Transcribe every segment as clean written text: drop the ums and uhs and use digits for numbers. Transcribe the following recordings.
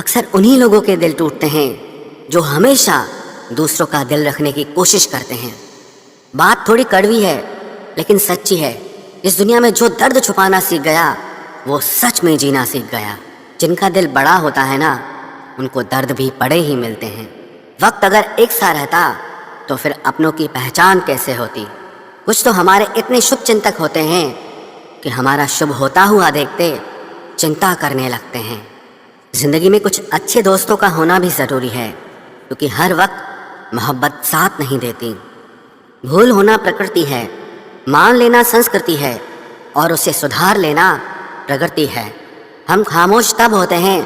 اکثر انہی لوگوں کے دل ٹوٹتے ہیں جو ہمیشہ دوسروں کا دل رکھنے کی کوشش کرتے ہیں۔ بات تھوڑی کڑوی ہے لیکن سچی ہے۔ اس دنیا میں جو درد چھپانا سیکھ گیا وہ سچ میں جینا سیکھ گیا۔ جن کا دل بڑا ہوتا ہے نا، ان کو درد بھی بڑے ہی ملتے ہیں۔ وقت اگر ایک سا رہتا تو پھر اپنوں کی پہچان کیسے ہوتی؟ کچھ تو ہمارے اتنے شبھ چنتک ہوتے ہیں کہ ہمارا شبھ ہوتا ہوا دیکھتے چنتا کرنے لگتے ہیں۔ زندگی میں کچھ اچھے دوستوں کا ہونا بھی ضروری ہے، کیونکہ ہر وقت محبت ساتھ نہیں دیتی۔ بھول ہونا پرکرتی ہے، مان لینا سنسکرتی ہے، اور اسے سدھار لینا پرگتی ہے۔ ہم خاموش تب ہوتے ہیں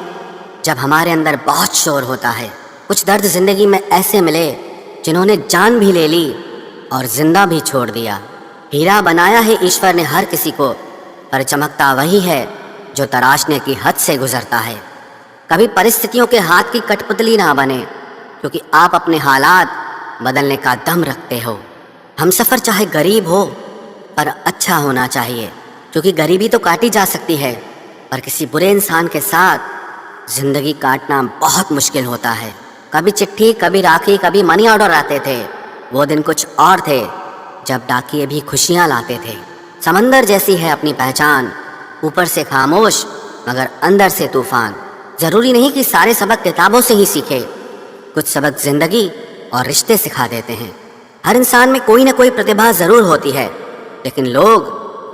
جب ہمارے اندر بہت شور ہوتا ہے۔ کچھ درد زندگی میں ایسے ملے جنہوں نے جان بھی لے لی اور زندہ بھی چھوڑ دیا۔ ہیرا بنایا ہے ایشور نے ہر کسی کو، پر چمکتا وہی ہے جو تراشنے کی حد سے گزرتا ہے۔ کبھی پرستھتیوں کے ہاتھ کی کٹ پتلی نہ بنے، کیونکہ آپ اپنے حالات بدلنے کا دم رکھتے ہو۔ ہم سفر چاہے غریب ہو پر اچھا ہونا چاہیے، کیونکہ غریبی تو کاٹی جا سکتی ہے، پر کسی برے انسان کے ساتھ زندگی کاٹنا بہت مشکل ہوتا ہے۔ کبھی چٹھی، کبھی راکھی، کبھی منی آرڈر آتے تھے۔ وہ دن کچھ اور تھے جب ڈاکیے بھی خوشیاں لاتے تھے۔ سمندر جیسی ہے اپنی پہچان، اوپر سے خاموش مگر اندر سے طوفان۔ ضروری نہیں کہ سارے سبق کتابوں سے ہی سیکھے، کچھ سبق زندگی اور رشتے سکھا دیتے ہیں۔ ہر انسان میں کوئی نہ کوئی پرتبھا ضرور ہوتی ہے، لیکن لوگ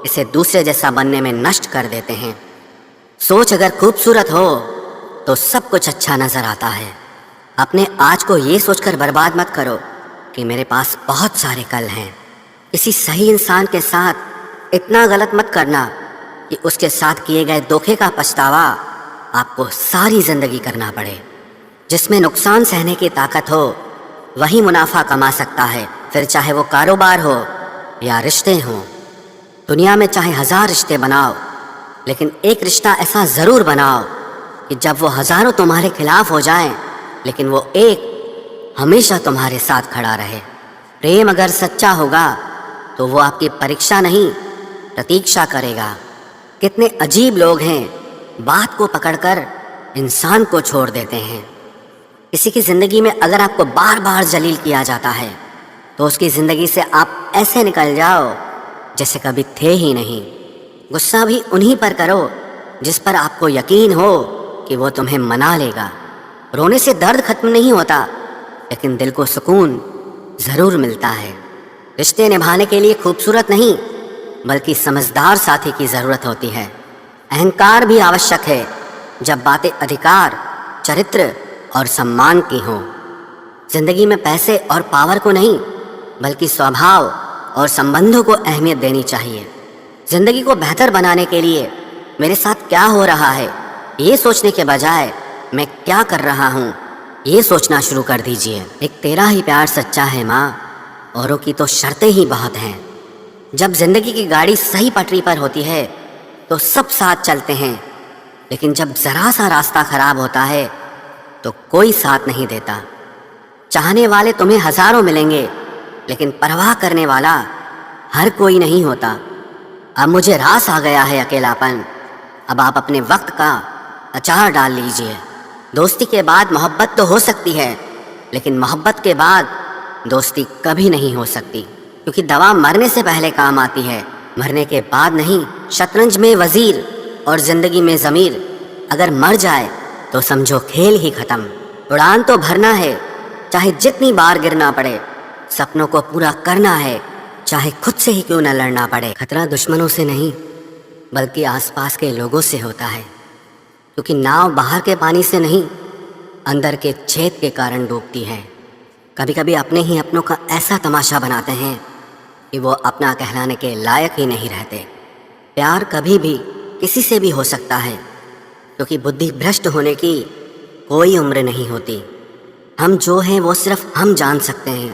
اسے دوسرے جیسا بننے میں نشٹ کر دیتے ہیں۔ سوچ اگر خوبصورت ہو تو سب کچھ اچھا نظر آتا ہے۔ اپنے آج کو یہ سوچ کر برباد مت کرو کہ میرے پاس بہت سارے کل ہیں۔ کسی صحیح انسان کے ساتھ اتنا غلط مت کرنا کہ اس کے ساتھ کیے گئے دھوکے کا پچھتاوا آپ کو ساری زندگی کرنا پڑے۔ جس میں نقصان سہنے کی طاقت ہو وہی منافع کما سکتا ہے، پھر چاہے وہ کاروبار ہو یا رشتے ہوں۔ دنیا میں چاہے 1000 رشتے بناؤ، لیکن ایک رشتہ ایسا ضرور بناؤ کہ جب وہ ہزاروں تمہارے خلاف ہو جائیں لیکن وہ ایک ہمیشہ تمہارے ساتھ کھڑا رہے۔ پریم اگر سچا ہوگا تو وہ آپ کی پریکشا نہیں پرتیکشا کرے گا۔ کتنے عجیب لوگ ہیں، بات کو پکڑ کر انسان کو چھوڑ دیتے ہیں۔ کسی کی زندگی میں اگر آپ کو بار بار ذلیل کیا جاتا ہے تو اس کی زندگی سے آپ ایسے نکل جاؤ جیسے کبھی تھے ہی نہیں۔ غصہ بھی انہی پر کرو جس پر آپ کو یقین ہو کہ وہ تمہیں منا لے گا۔ رونے سے درد ختم نہیں ہوتا، لیکن دل کو سکون ضرور ملتا ہے۔ رشتے نبھانے کے لیے خوبصورت نہیں بلکہ سمجھدار ساتھی کی ضرورت ہوتی ہے۔ اہنکار بھی آوشک ہے جب باتیں ادھیکار، چرتر اور سمان کی ہوں۔ زندگی میں پیسے اور پاور کو نہیں بلکہ سوبھاؤ اور سمبندوں کو اہمیت دینی چاہیے۔ زندگی کو بہتر بنانے کے لیے میرے ساتھ کیا ہو رہا ہے یہ سوچنے کے بجائے میں کیا کر رہا ہوں یہ سوچنا شروع کر دیجئے۔ ایک تیرا ہی پیار سچا ہے ماں، اوروں کی تو شرطیں ہی بہت ہیں۔ جب زندگی کی گاڑی صحیح پٹری پر ہوتی ہے تو سب ساتھ چلتے ہیں، لیکن جب ذرا سا راستہ خراب ہوتا ہے تو کوئی ساتھ نہیں دیتا۔ چاہنے والے تمہیں ہزاروں ملیں گے، لیکن پرواہ کرنے والا ہر کوئی نہیں ہوتا۔ اب مجھے راس آ گیا ہے اکیلاپن، اب آپ اپنے وقت کا اچار ڈال لیجئے۔ دوستی کے بعد محبت تو ہو سکتی ہے، لیکن محبت کے بعد دوستی کبھی نہیں ہو سکتی، کیونکہ دوا مرنے سے پہلے کام آتی ہے، مرنے کے بعد نہیں۔ شطرنج میں وزیر اور زندگی میں ضمیر اگر مر جائے تو سمجھو کھیل ہی ختم۔ اڑان تو بھرنا ہے چاہے جتنی بار گرنا پڑے، سپنوں کو پورا کرنا ہے چاہے خود سے ہی کیوں نہ لڑنا پڑے۔ خطرہ دشمنوں سے نہیں بلکہ آس پاس کے لوگوں سے ہوتا ہے، کیونکہ ناؤ باہر کے پانی سے نہیں اندر کے چھید کے کارن ڈوبتی ہے۔ کبھی کبھی اپنے ہی اپنوں کا ایسا تماشا بناتے ہیں کہ وہ اپنا کہلانے کے لائق ہی نہیں رہتے۔ پیار کبھی بھی کسی سے بھی ہو سکتا ہے، کیونکہ بدھی بھرشٹ ہونے کی کوئی عمر نہیں ہوتی۔ ہم جو ہیں وہ صرف ہم جان سکتے ہیں،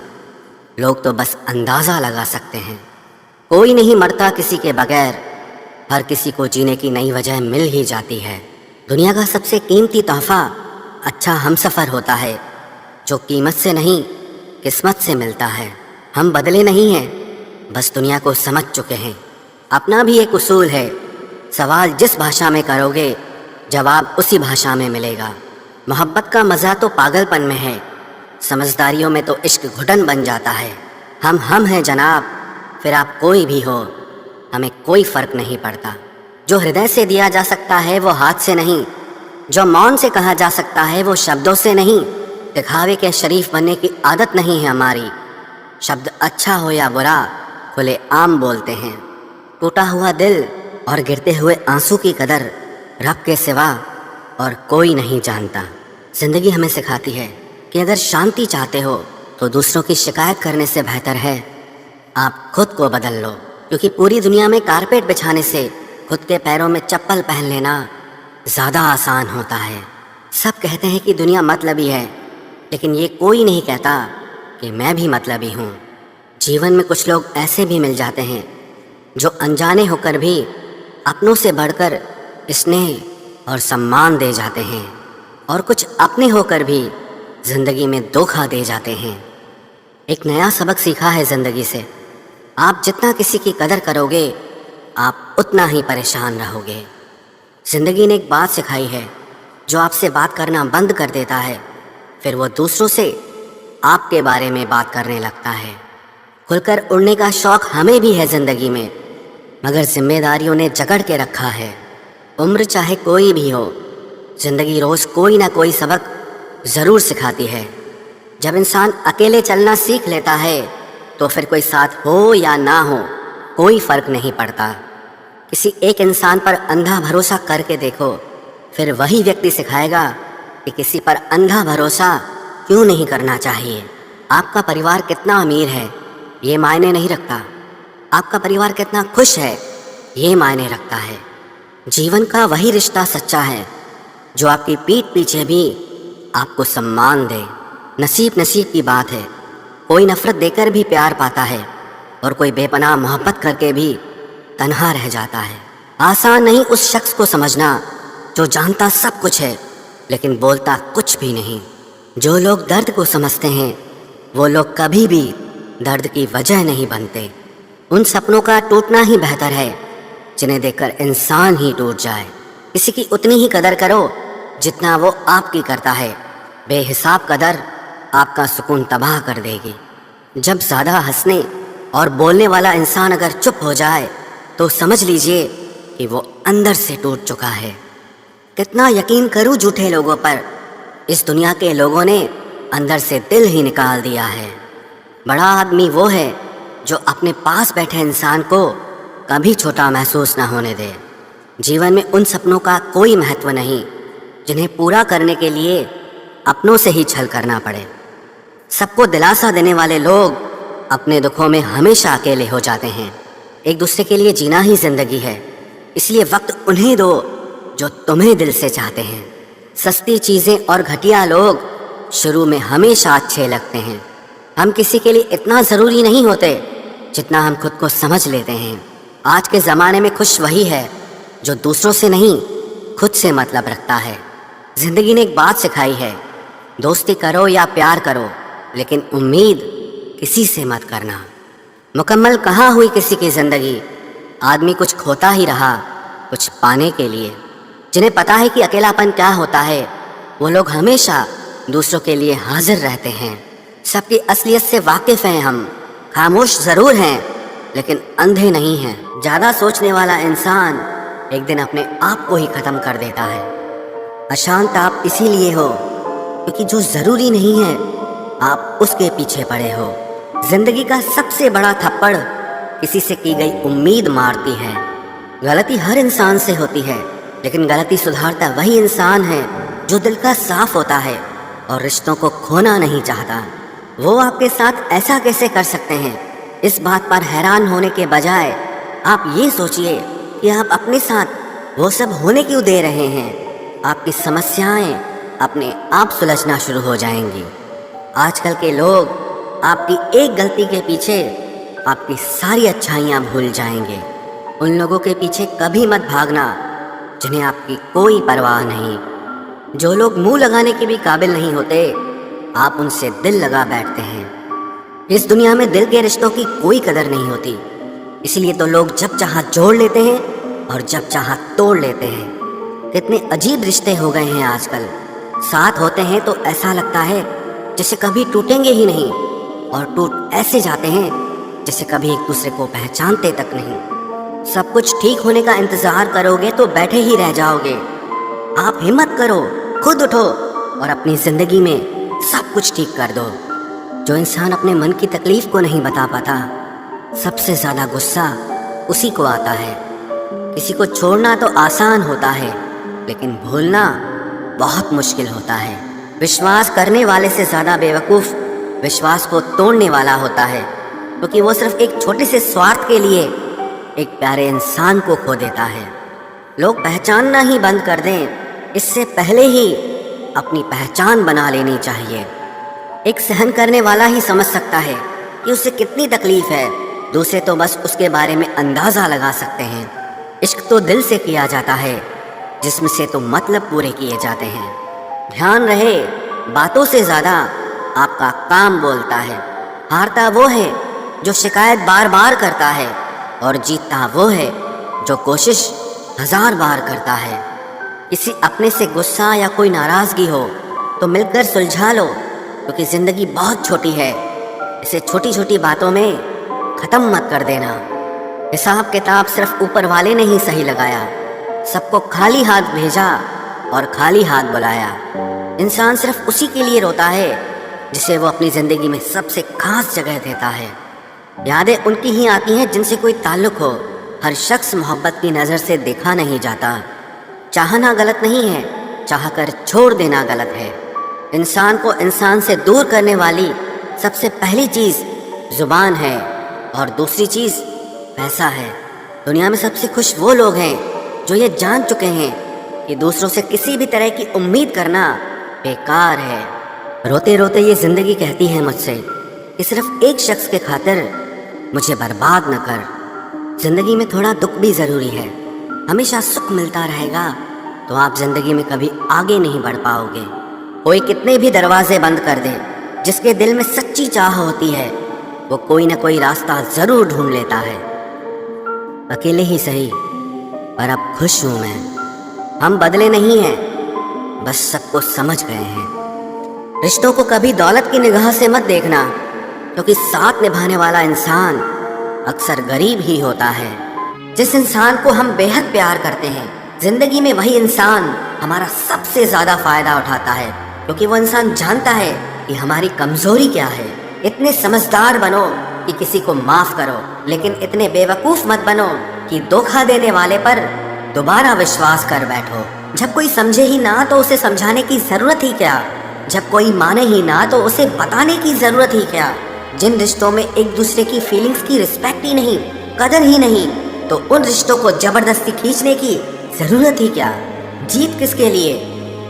لوگ تو بس اندازہ لگا سکتے ہیں۔ کوئی نہیں مرتا کسی کے بغیر، ہر کسی کو جینے کی نئی وجہ مل ہی جاتی ہے۔ دنیا کا سب سے قیمتی تحفہ اچھا ہم سفر ہوتا ہے، جو قیمت سے نہیں قسمت سے ملتا ہے۔ ہم بدلے نہیں ہیں، بس دنیا کو سمجھ چکے ہیں۔ اپنا بھی ایک اصول ہے، سوال جس بھاشا میں کرو گے جواب اسی بھاشا میں ملے گا۔ محبت کا مزہ تو پاگل پن میں ہے، سمجھداریوں میں تو عشق گھٹن بن جاتا ہے۔ ہم ہیں جناب، پھر آپ کوئی بھی ہو، ہمیں کوئی فرق نہیں پڑتا۔ جو ہردے سے دیا جا سکتا ہے وہ ہاتھ سے نہیں، جو مون سے کہا جا سکتا ہے وہ شبدوں سے نہیں۔ دکھاوے کے شریف بننے کی عادت نہیں ہے ہماری، شبد اچھا ہو یا برا کھلے عام بولتے ہیں۔ ٹوٹا ہوا دل اور گرتے ہوئے آنسو کی قدر رب کے سوا اور کوئی نہیں جانتا۔ زندگی ہمیں سکھاتی ہے کہ اگر شانتی چاہتے ہو تو دوسروں کی شکایت کرنے سے بہتر ہے آپ خود کو بدل لو، کیونکہ پوری دنیا میں کارپیٹ بچھانے سے خود کے پیروں میں چپل پہن لینا زیادہ آسان ہوتا ہے۔ سب کہتے ہیں کہ دنیا مطلبی ہے، لیکن یہ کوئی نہیں کہتا کہ میں بھی مطلبی ہوں۔ جیون میں کچھ لوگ ایسے بھی مل جاتے ہیں جو انجانے ہو کر بھی اپنوں سے بڑھ کر اسنیہ اور سمان دے جاتے ہیں، اور کچھ اپنے ہو کر بھی زندگی میں دھوکہ دے جاتے ہیں۔ ایک نیا سبق سیکھا ہے زندگی سے، آپ جتنا کسی کی قدر کرو گے آپ اتنا ہی پریشان رہو گے۔ زندگی نے ایک بات سکھائی ہے، جو آپ سے بات کرنا بند کر دیتا ہے پھر وہ دوسروں سے آپ کے بارے میں بات کرنے لگتا ہے۔ کھل کر اڑنے کا شوق ہمیں بھی ہے زندگی میں، مگر ذمہ داریوں نے جکڑ کے رکھا ہے۔ عمر چاہے کوئی بھی ہو، زندگی روز کوئی نہ کوئی سبق ضرور سکھاتی ہے۔ جب انسان اکیلے چلنا سیکھ لیتا ہے تو پھر کوئی ساتھ ہو یا نہ ہو کوئی فرق نہیں پڑتا۔ کسی ایک انسان پر اندھا بھروسہ کر کے دیکھو، پھر وہی ویکتی سکھائے گا کہ کسی پر اندھا بھروسہ کیوں نہیں کرنا چاہیے۔ آپ کا پریوار کتنا امیر ہے یہ معنی نہیں رکھتا، آپ کا پریوار کتنا خوش ہے یہ معنی رکھتا ہے۔ جیون کا وہی رشتہ سچا ہے جو آپ کی پیٹھ پیچھے بھی آپ کو سمان دے۔ نصیب کی بات ہے، کوئی نفرت دے کر بھی پیار پاتا ہے اور کوئی بے پناہ محبت کر کے بھی تنہا رہ جاتا ہے۔ آسان نہیں اس شخص کو سمجھنا جو جانتا سب کچھ ہے لیکن بولتا کچھ بھی نہیں۔ جو لوگ درد کو سمجھتے ہیں وہ لوگ کبھی بھی درد کی وجہ نہیں بنتے۔ ان سپنوں کا ٹوٹنا ہی بہتر ہے جنہیں دیکھ کر انسان ہی ٹوٹ جائے۔ کسی کی اتنی ہی قدر کرو جتنا وہ آپ کی کرتا ہے، بے حساب قدر آپ کا سکون تباہ کر دے گی۔ جب زیادہ ہنسنے اور بولنے والا انسان اگر چپ ہو جائے تو سمجھ لیجئے کہ وہ اندر سے ٹوٹ چکا ہے۔ کتنا یقین کروں جھوٹے لوگوں پر، اس دنیا کے لوگوں نے اندر سے دل ہی نکال دیا ہے۔ بڑا آدمی وہ ہے جو اپنے پاس بیٹھے انسان کو کبھی چھوٹا محسوس نہ ہونے دے۔ جیون میں ان سپنوں کا کوئی مہتو نہیں جنہیں پورا کرنے کے لیے اپنوں سے ہی چھل کرنا پڑے۔ سب کو دلاسا دینے والے لوگ اپنے دکھوں میں ہمیشہ اکیلے ہو جاتے ہیں۔ ایک دوسرے کے لیے جینا ہی زندگی ہے، اس لیے وقت انہیں دو جو تمہیں دل سے چاہتے ہیں۔ سستی چیزیں اور گھٹیا لوگ شروع میں ہمیشہ اچھے لگتے ہیں۔ ہم کسی کے لیے اتنا ضروری نہیں ہوتے جتنا ہم خود کو سمجھ لیتے ہیں۔ آج کے زمانے میں خوش وہی ہے جو دوسروں سے نہیں خود سے مطلب رکھتا ہے۔ زندگی نے ایک بات سکھائی ہے، دوستی کرو یا پیار کرو لیکن امید کسی سے مت کرنا۔ مکمل کہاں ہوئی کسی کی زندگی، آدمی کچھ کھوتا ہی رہا کچھ پانے کے لیے۔ جنہیں پتا ہے کہ اکیلاپن کیا ہوتا ہے وہ لوگ ہمیشہ دوسروں کے لیے حاضر رہتے ہیں۔ سب کی اصلیت سے واقف ہیں ہم، خاموش ضرور ہیں لیکن اندھے نہیں ہیں۔ زیادہ سوچنے والا انسان ایک دن اپنے آپ کو ہی ختم کر دیتا ہے۔ اشانت آپ اسی لیے ہو کیونکہ جو ضروری نہیں ہے آپ اس کے پیچھے پڑے ہو۔ زندگی کا سب سے بڑا تھپڑ کسی سے کی گئی امید مارتی ہے۔ غلطی ہر انسان سے ہوتی ہے لیکن غلطی سدھارتا وہی انسان ہے جو دل کا صاف ہوتا ہے اور رشتوں کو کھونا نہیں چاہتا۔ وہ آپ کے ساتھ ایسا کیسے کر سکتے ہیں، اس بات پر حیران ہونے کے بجائے آپ یہ سوچئے کہ آپ اپنے ساتھ وہ سب ہونے کیوں دے رہے ہیں۔ آپ کی سمسیائیں اپنے آپ سلجھنا شروع ہو جائیں گی۔ آج کل کے لوگ آپ کی ایک غلطی کے پیچھے آپ کی ساری اچھائیاں بھول جائیں گے۔ ان لوگوں کے پیچھے کبھی مت بھاگنا جنہیں آپ کی کوئی پرواہ نہیں۔ جو لوگ منہ لگانے کے بھی قابل نہیں ہوتے آپ ان سے دل لگا بیٹھتے ہیں۔ اس دنیا میں دل کے رشتوں کی کوئی قدر نہیں ہوتی، اس لیے تو لوگ جب چاہا جوڑ لیتے ہیں اور جب چاہا توڑ لیتے ہیں۔ کتنے عجیب رشتے ہو گئے ہیں آج کل، साथ होते हैं तो ऐसा लगता है जैसे कभी टूटेंगे ही नहीं, और टूट ऐसे जाते हैं जैसे कभी एक दूसरे को पहचानते तक नहीं। सब कुछ ठीक होने का इंतजार करोगे तो बैठे ही रह जाओगे। आप हिम्मत करो, खुद उठो और अपनी जिंदगी में सब कुछ ठीक कर दो। जो इंसान अपने मन की तकलीफ को नहीं बता पाता, सबसे ज्यादा गुस्सा उसी को आता है। किसी को छोड़ना तो आसान होता है, लेकिन भूलना बहुत मुश्किल होता है। विश्वास करने वाले से ज्यादा बेवकूफ विश्वास को तोड़ने वाला होता है, क्योंकि वो सिर्फ एक छोटे से स्वार्थ के लिए एक प्यारे इंसान को खो देता है। लोग पहचानना ही बंद कर दें, इससे पहले ही अपनी पहचान बना लेनी चाहिए। एक सहन करने वाला ही समझ सकता है कि उसे कितनी तकलीफ है, दूसरे तो बस उसके बारे में अंदाजा लगा सकते हैं। इश्क तो दिल से किया जाता है, जिस्म से तो मतलब पूरे किए जाते हैं। ध्यान रहे, बातों से ज्यादा आपका काम बोलता है। हारता वो है जो शिकायत बार बार करता है, और जीतता वो है जो कोशिश 1000 बार करता है। किसी अपने से गुस्सा या कोई नाराजगी हो तो मिलकर सुलझा लो, क्योंकि जिंदगी बहुत छोटी है। इसे छोटी छोटी बातों में खत्म मत कर देना। हिसाब किताब सिर्फ ऊपर वाले ने ही सही लगाया। सबको खाली हाथ भेजा और खाली हाथ बुलाया। इंसान सिर्फ उसी के लिए रोता है जिसे वो अपनी जिंदगी में सबसे खास जगह देता है। यादें उनकी ही आती हैं जिनसे कोई ताल्लुक हो। हर शख्स मोहब्बत की नज़र से देखा नहीं जाता। चाहना गलत नहीं है, चाहकर छोड़ देना गलत है। इंसान को इंसान से दूर करने वाली सबसे पहली चीज़ जुबान है, और दूसरी चीज़ पैसा है। दुनिया में सबसे खुश वो लोग हैं जो ये जान चुके हैं कि दूसरों से किसी भी तरह की उम्मीद करना बेकार है। रोते रोते ये जिंदगी कहती है मुझसे कि सिर्फ एक शख्स के खातिर मुझे बर्बाद न कर। जिंदगी में थोड़ा दुख भी ज़रूरी है। हमेशा सुख मिलता रहेगा तो आप जिंदगी में कभी आगे नहीं बढ़ पाओगे। कोई कितने भी दरवाजे बंद कर दे, जिसके दिल में सच्ची चाह होती है वो कोई ना कोई रास्ता ज़रूर ढूंढ लेता है। अकेले ही सही, पर अब खुश हूँ मैं। हम बदले नहीं हैं, बस सबको समझ गए हैं। रिश्तों को कभी दौलत की निगाह से मत देखना, क्योंकि साथ निभाने वाला इंसान अक्सर गरीब ही होता है। जिस इंसान को हम बेहद प्यार करते हैं, जिंदगी में वही इंसान हमारा सबसे ज्यादा फायदा उठाता है, क्योंकि वो इंसान जानता है कि हमारी कमजोरी क्या है। इतने समझदार बनो कि किसी को माफ करो, लेकिन इतने बेवकूफ मत बनो कि धोखा देने वाले पर दोबारा विश्वास कर बैठो। जब कोई समझे ही ना तो उसे समझाने की जरूरत ही क्या। जब कोई माने ही ना तो उसे बताने की जरूरत ही क्या। जिन रिश्तों में एक दूसरे की फीलिंग्स की रिस्पेक्ट ही नहीं, कदर ही नहीं, तो उन रिश्तों को जबरदस्ती खींचने की जरूरत ही क्या। जीत किसके लिए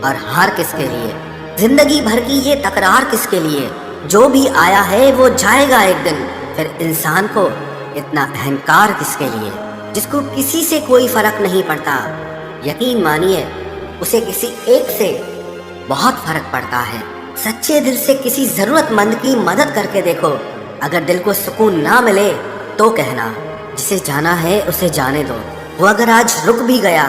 और हार किसके लिए, जिंदगी भर की ये तकरार किसके लिए। जो भी आया है वो जाएगा एक दिन, फिर इंसान को इतना अहंकार किसके लिए, जिसको किसी से कोई फर्क नहीं पड़ता। यकीन मानिए, उसे किसी एक से बहुत फर्क पड़ता है। सच्चे दिल से किसी जरूरतमंद की मदद करके देखो। अगर दिल को सुकून ना मिले तो कहना, जिसे जाना है उसे जाने दो। वो अगर आज रुक भी गया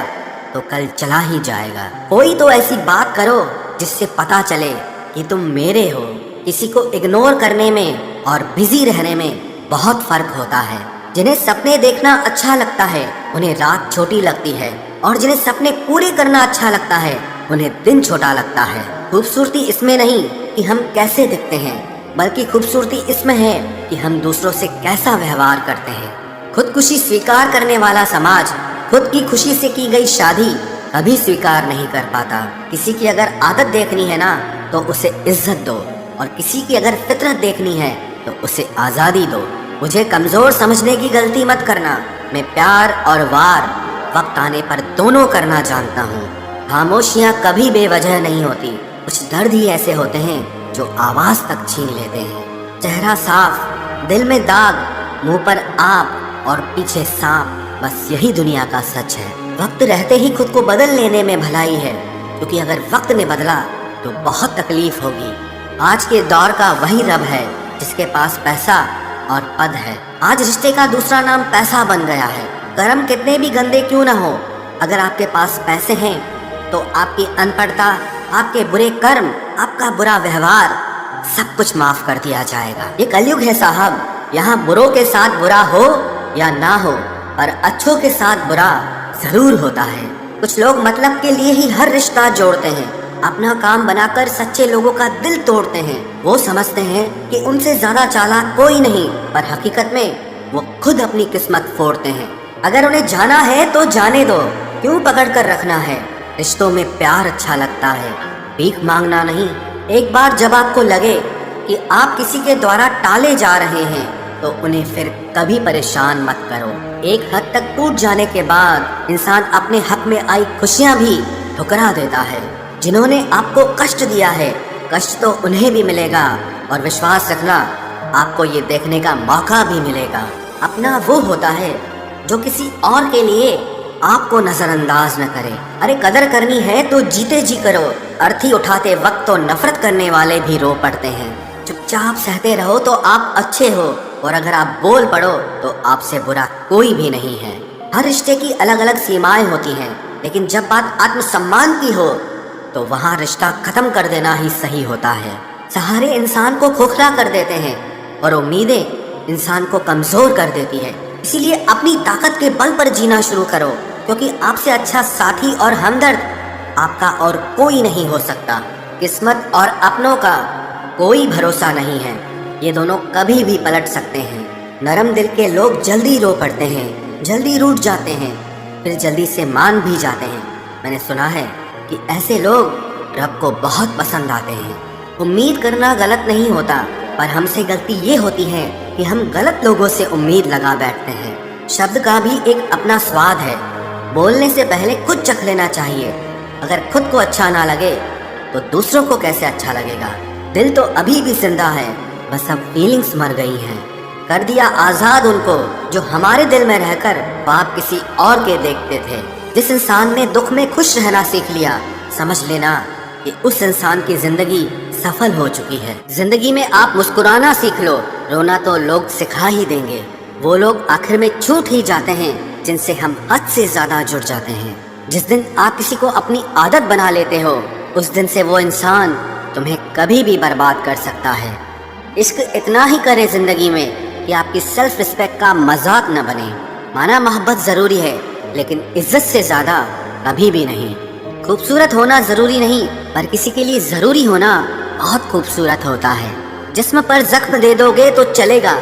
तो कल चला ही जाएगा। कोई तो ऐसी बात करो जिससे पता चले कि तुम मेरे हो। किसी को इग्नोर करने में और बिजी रहने में बहुत फर्क होता है। जिन्हें सपने देखना अच्छा लगता है उन्हें रात छोटी लगती है, और जिन्हें सपने पूरे करना अच्छा लगता है उन्हें दिन छोटा लगता है। खूबसूरती इसमें नहीं कि हम कैसे दिखते हैं, बल्कि खूबसूरती इसमें है कि हम दूसरों से कैसा व्यवहार करते हैं। खुदकुशी स्वीकार करने वाला समाज खुद की खुशी से की गई शादी कभी स्वीकार नहीं कर पाता। किसी की अगर आदत देखनी है ना तो उसे इज्जत दो, और किसी की अगर फितरत देखनी है तो उसे आज़ादी दो। मुझे कमज़ोर समझने की गलती मत करना। मैं प्यार और वार वक्त आने पर दोनों करना जानता हूँ। खामोशियाँ कभी बेवजह नहीं होती। कुछ दर्द ही ऐसे होते हैं जो आवाज़ तक छीन लेते हैं। चेहरा साफ, दिल में दाग, मुंह पर आप और पीछे सांप, बस यही दुनिया का सच है। वक्त रहते ही खुद को बदल लेने में भलाई है, क्योंकि अगर वक्त ने बदला तो बहुत तकलीफ होगी। आज के दौर का वही रब है जिसके पास पैसा और पद है। आज रिश्ते का दूसरा नाम पैसा बन गया है। कर्म कितने भी गंदे क्यों ना हो, अगर आपके पास पैसे हैं तो आपकी अनपढ़ता आपके बुरे कर्म, आपका बुरा व्यवहार सब कुछ माफ कर दिया जाएगा। ये कलयुग है साहब, यहाँ बुरों के साथ बुरा हो या ना हो, पर अच्छों के साथ बुरा जरूर होता है। कुछ लोग मतलब के लिए ही हर रिश्ता जोड़ते हैं, अपना काम बनाकर सच्चे लोगों का दिल तोड़ते हैं। वो समझते हैं कि उनसे ज्यादा चालाक कोई नहीं, पर हकीकत में वो खुद अपनी किस्मत फोड़ते हैं। अगर उन्हें जाना है तो जाने दो, क्यों पकड़ कर रखना है। रिश्तों में प्यार अच्छा लगता है, भीख मांगना नहीं। एक बार जब आपको लगे कि आप किसी के द्वारा टाले जा रहे हैं तो उन्हें फिर कभी परेशान मत करो। एक हद तक टूट जाने के बाद इंसान अपने हक में आई खुशियां भी ठुकरा देता है। जिन्होंने आपको कष्ट दिया है, कष्ट तो उन्हें भी मिलेगा, और विश्वास रखना आपको ये देखने का मौका भी मिलेगा। अपना वो होता है जो किसी और के लिए आपको नजरअंदाज न करे। अरे कदर करनी है तो जीते जी करो। अर्थी उठाते वक्त तो नफरत करने वाले भी रो पड़ते हैं। चुपचाप सहते रहो तो आप अच्छे हो, और अगर आप बोल पड़ो तो आपसे बुरा कोई भी नहीं है। हर रिश्ते की अलग अलग सीमाएं होती हैं, लेकिन जब बात आत्मसम्मान की हो तो वहाँ रिश्ता खत्म कर देना ही सही होता है। सहारे इंसान को खोखला कर देते हैं और उम्मीदें इंसान को कमजोर कर देती है। इसीलिए अपनी ताकत के बल पर जीना शुरू करो, क्योंकि आपसे अच्छा साथी और हमदर्द आपका और कोई नहीं हो सकता। किस्मत और अपनों का कोई भरोसा नहीं है, ये दोनों कभी भी पलट सकते हैं। नरम दिल के लोग जल्दी रो पड़ते हैं, जल्दी रूठ जाते हैं, फिर जल्दी से मान भी जाते हैं। मैंने सुना है कि ऐसे लोग रब को बहुत पसंद आते हैं। उम्मीद करना गलत नहीं होता, पर हमसे गलती ये होती है कि हम गलत लोगों से उम्मीद लगा बैठते हैं। शब्द का भी एक अपना स्वाद है, बोलने से पहले खुद चख लेना चाहिए। अगर खुद को अच्छा ना लगे तो दूसरों को कैसे अच्छा लगेगा। दिल तो अभी भी जिंदा है, बस अब फीलिंग्स मर गई हैं। कर दिया आजाद उनको जो हमारे दिल में रहकर ख्वाब किसी और के देखते थे। जिस इंसान ने दुख में खुश रहना सीख लिया, समझ लेना कि उस इंसान की जिंदगी सफल हो चुकी है। जिंदगी में आप मुस्कुराना सीख लो, रोना तो लोग सिखा ही देंगे। वो लोग आखिर में छूट ही जाते हैं जिनसे हम हद से ज्यादा जुड़ जाते हैं। जिस दिन आप किसी को अपनी आदत बना लेते हो, उस दिन से वो इंसान तुम्हें कभी भी बर्बाद कर सकता है। इश्क इतना ही करे जिंदगी में कि आपकी सेल्फ रिस्पेक्ट का मजाक न बने। माना मोहब्बत जरूरी है, लेकिन इज्जत से ज्यादा कभी भी नहीं। खूबसूरत होना जरूरी नहीं, पर किसी के लिए जरूरी होना बहुत खूबसूरत होता है। जिस्म पर जख्म दे दोगे तो चलेगा,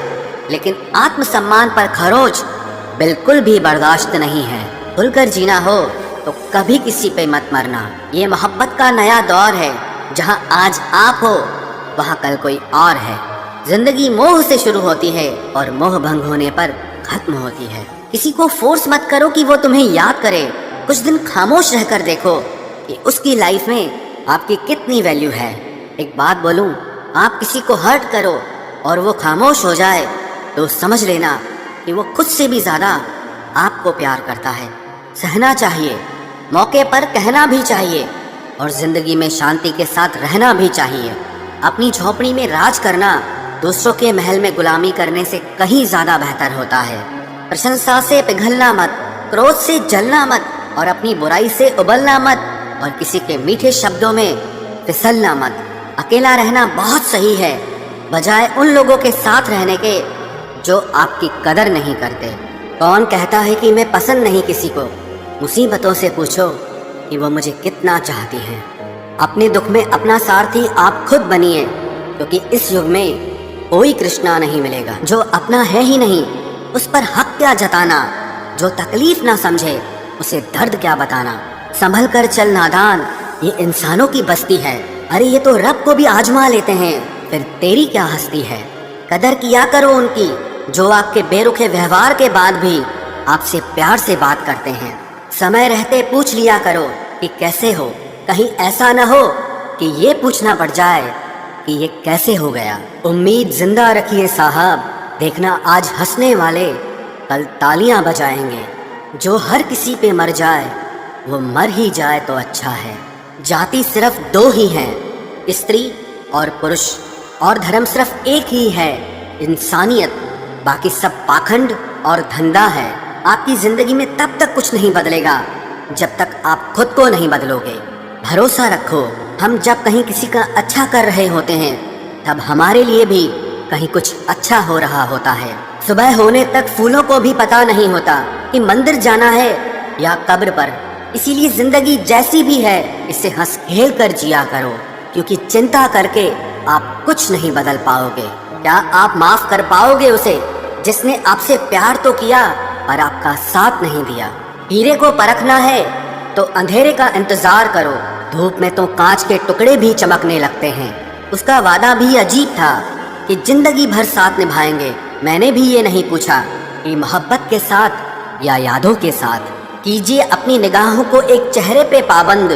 लेकिन आत्मसम्मान पर खरोच बिल्कुल भी बर्दाश्त नहीं है। खुलकर जीना हो तो कभी किसी पे मत मरना। ये मोहब्बत का नया दौर है, जहाँ आज आप हो वहाँ कल कोई और है। जिंदगी मोह से शुरू होती है और मोह भंग होने पर खत्म होती है। किसी को फोर्स मत करो कि वो तुम्हें याद करे। कुछ दिन खामोश रहकर देखो कि उसकी लाइफ में आपकी कितनी वैल्यू है। एक बात बोलूं, आप किसी को हर्ट करो और वो खामोश हो जाए तो समझ लेना कि वो खुद से भी ज्यादा आपको प्यार करता है। सहना चाहिए, मौके पर कहना भी चाहिए, और जिंदगी में शांति के साथ रहना भी चाहिए। अपनी झोपड़ी में राज करना दूसरों के महल में गुलामी करने से कहीं ज्यादा बेहतर होता है। प्रशंसा से पिघलना मत, क्रोध से जलना मत, और अपनी बुराई से उबलना मत, और किसी के मीठे शब्दों में फिसलना मत। अकेला रहना बहुत सही है, बजाय उन लोगों के साथ रहने के जो आपकी कदर नहीं करते। कौन कहता है कि मैं पसंद नहीं किसी को? मुसीबतों से पूछो कि वो मुझे कितना चाहती हैं। अपने दुख में अपना सारथी आप खुद बनिए, क्योंकि इस युग में कोई कृष्णा नहीं मिलेगा। जो अपना है ही नहीं, उस पर हक क्या जताना। जो तकलीफ ना समझे, उसे दर्द क्या बताना। संभल कर चल नादान, ये इंसानों की बस्ती है। अरे ये तो रब को भी आजमा लेते हैं, फिर तेरी क्या हस्ती है। कदर किया करो उनकी जो आपके बेरुखे व्यवहार के बाद भी आपसे प्यार से बात करते हैं। समय रहते पूछ लिया करो कि कैसे हो, कहीं ऐसा न हो कि ये पूछना पड़ जाए कि ये कैसे हो गया। उम्मीद जिंदा रखिए साहब, देखना आज हंसने वाले कल तालियां बजाएंगे। जो हर किसी पे मर जाए वो मर ही जाए तो अच्छा है। जाति सिर्फ दो ही हैं, स्त्री और पुरुष, और धर्म सिर्फ एक ही है, इंसानियत। बाकी सब पाखंड और धंधा है। आपकी जिंदगी में तब तक कुछ नहीं बदलेगा जब तक आप खुद को नहीं बदलोगे। भरोसा रखो, हम जब कहीं किसी का अच्छा कर रहे होते हैं तब हमारे लिए भी कहीं कुछ अच्छा हो रहा होता है। सुबह होने तक फूलों को भी पता नहीं होता कि मंदिर जाना है या कब्र पर। इसीलिए जिंदगी जैसी भी है इसे हंस खेल कर जिया करो, क्योंकि चिंता करके आप कुछ नहीं बदल पाओगे। क्या आप माफ कर पाओगे उसे जिसने आपसे प्यार तो किया पर आपका साथ नहीं दिया? हीरे को परखना है तो अंधेरे का इंतजार करो, धूप में तो कांच के टुकड़े भी चमकने लगते हैं। उसका वादा भी अजीब था कि जिंदगी भर साथ निभाएंगे। मैंने भी ये नहीं पूछा कि मोहब्बत के साथ या यादों के साथ। कीजिए अपनी निगाहों को एक चेहरे पे पाबंद,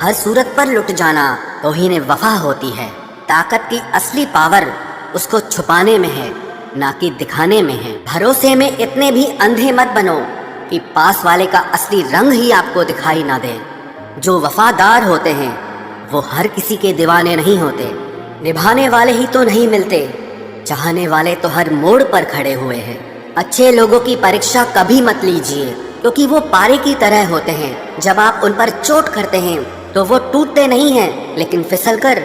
हर सूरत पर लुट जाना तौहीन वफा होती है। ताकत की असली पावर उसको छुपाने में है, ना कि दिखाने में है। भरोसे में इतने भी अंधे मत बनो कि पास वाले का असली रंग ही आपको दिखाई ना दे। जो वफादार होते हैं वो हर किसी के दीवाने नहीं होते। निभाने वाले ही तो नहीं मिलते, चाहने वाले तो हर मोड़ पर खड़े हुए हैं। अच्छे लोगों की परीक्षा कभी मत लीजिए, क्योंकि वो पारे की तरह होते हैं। जब आप उन पर चोट करते हैं तो वो टूटते नहीं हैं, लेकिन फिसलकर